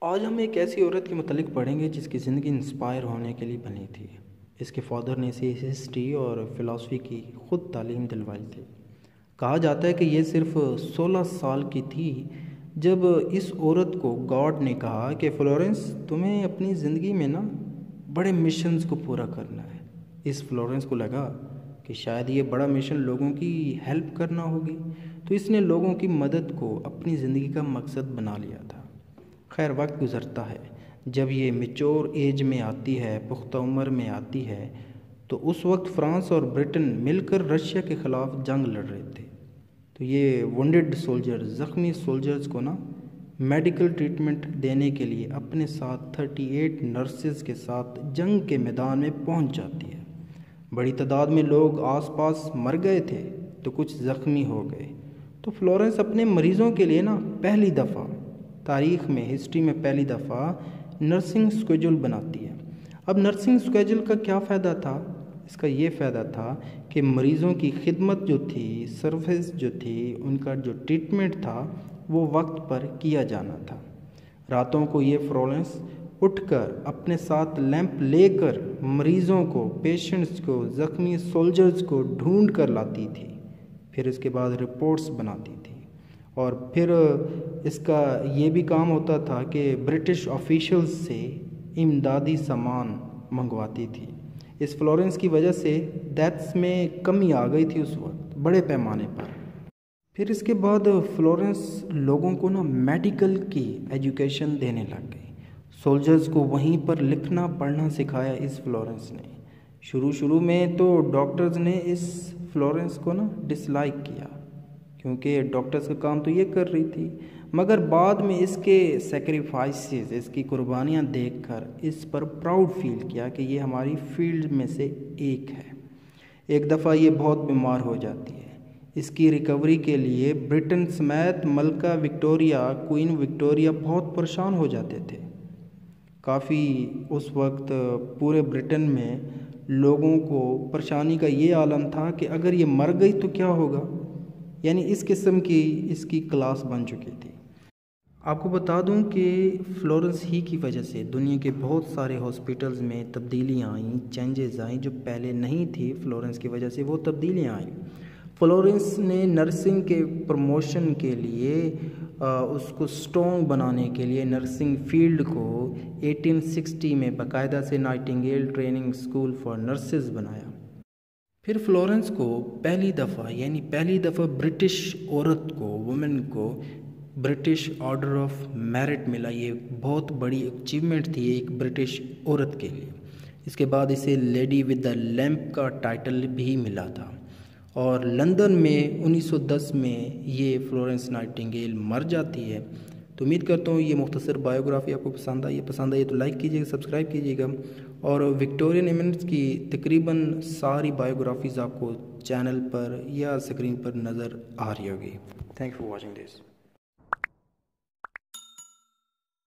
آج ہم ایک ایسی عورت کے متعلق پڑھیں گے جس کی زندگی انسپائر ہونے کے لیے بنی تھی۔ اس کے فادر نے اسے ہسٹری اور فلسفی کی خود تعلیم دلوائی تھی۔ کہا جاتا ہے کہ یہ صرف 16 سال کی تھی جب اس عورت کو گاڈ نے کہا کہ فلورنس تمہیں اپنی زندگی میں بڑے مشنز کو پورا کرنا ہے۔ اس فلورنس کو لگا کہ شاید یہ بڑا مشن لوگوں کی ہیلپ کرنا ہوگی، تو اس نے لوگوں کی مدد کو اپنی زندگی کا مقصد بنا لیا تھا۔ خیر وقت گزرتا ہے، جب یہ میچور ایج میں آتی ہے، پختہ عمر میں آتی ہے، تو اس وقت فرانس اور برٹن مل کر رشیا کے خلاف جنگ لڑ رہے تھے۔ تو یہ وونڈڈ سولجرز، زخمی سولجرز کو میڈیکل ٹریٹمنٹ دینے کے لیے اپنے ساتھ 38 نرسز کے ساتھ جنگ کے میدان میں پہنچ جاتی ہے۔ بڑی تعداد میں لوگ آس پاس مر گئے تھے تو کچھ زخمی ہو گئے۔ تو فلورنس اپنے مریضوں کے لیے پہلی دفعہ تاریخ میں، ہسٹری میں پہلی دفعہ نرسنگ اسکیجول بناتی ہے۔ اب نرسنگ اسکیجول کا کیا فائدہ تھا؟ اس کا یہ فائدہ تھا کہ مریضوں کی خدمت جو تھی، سروس جو تھی، ان کا جو ٹریٹمنٹ تھا وہ وقت پر کیا جانا تھا۔ راتوں کو یہ فلورنس اٹھ کر اپنے ساتھ لیمپ لے کر مریضوں کو، پیشنٹس کو، زخمی سولجرز کو ڈھونڈ کر لاتی تھی، پھر اس کے بعد رپورٹس بناتی تھی، اور پھر اس کا یہ بھی کام ہوتا تھا کہ برٹش آفیشلز سے امدادی سامان منگواتی تھی۔ اس فلورنس کی وجہ سے ڈیتھس میں کمی آ گئی تھی اس وقت بڑے پیمانے پر۔ پھر اس کے بعد فلورنس لوگوں کو میڈیکل کی ایجوکیشن دینے لگ گئی۔ سولجرز کو وہیں پر لکھنا پڑھنا سکھایا اس فلورنس نے۔ شروع میں تو ڈاکٹرز نے اس فلورنس کو ڈس لائک کیا، کیونکہ ڈاکٹرز کا کام تو یہ کر رہی تھی، مگر بعد میں اس کے سیکریفائسز، اس کی قربانیاں دیکھ کر اس پر پراؤڈ فیل کیا کہ یہ ہماری فیلڈ میں سے ایک ہے۔ ایک دفعہ یہ بہت بیمار ہو جاتی ہے۔ اس کی ریکوری کے لیے برٹن سمیت ملکہ وکٹوریہ، کوئین وکٹوریہ بہت پریشان ہو جاتے تھے۔ کافی اس وقت پورے برٹن میں لوگوں کو پریشانی کا یہ عالم تھا کہ اگر یہ مر گئی تو کیا ہوگا، یعنی اس قسم کی اس کی کلاس بن چکی تھی۔ آپ کو بتا دوں کہ فلورنس ہی کی وجہ سے دنیا کے بہت سارے ہاسپٹلز میں تبدیلیاں آئیں، چینجز آئیں، جو پہلے نہیں تھی۔ فلورنس کی وجہ سے وہ تبدیلیاں آئیں۔ فلورنس نے نرسنگ کے پروموشن کے لیے، اس کو سٹرونگ بنانے کے لیے نرسنگ فیلڈ کو 1860 میں باقاعدہ سے Nightingale training school for nurses بنایا۔ پھر فلورنس کو پہلی دفعہ برٹش عورت کو، وومن کو برٹش آرڈر آف میرٹ ملا۔ یہ بہت بڑی اچیومنٹ تھی ایک برٹش عورت کے لیے۔ اس کے بعد اسے لیڈی ود دا لیمپ کا ٹائٹل بھی ملا تھا، اور لندن میں 1910 میں یہ فلورنس نائٹنگیل مر جاتی ہے۔ تو امید کرتا ہوں یہ مختصر بایوگرافی آپ کو پسند آئی تو لائک کیجیے گا، سبسکرائب کیجیے گا، اور وکٹورین ایمنٹس کی تقریباً ساری بایوگرافیز آپ کو چینل پر یا اسکرین پر نظر آ رہی ہوگی۔ Thank you for watching this.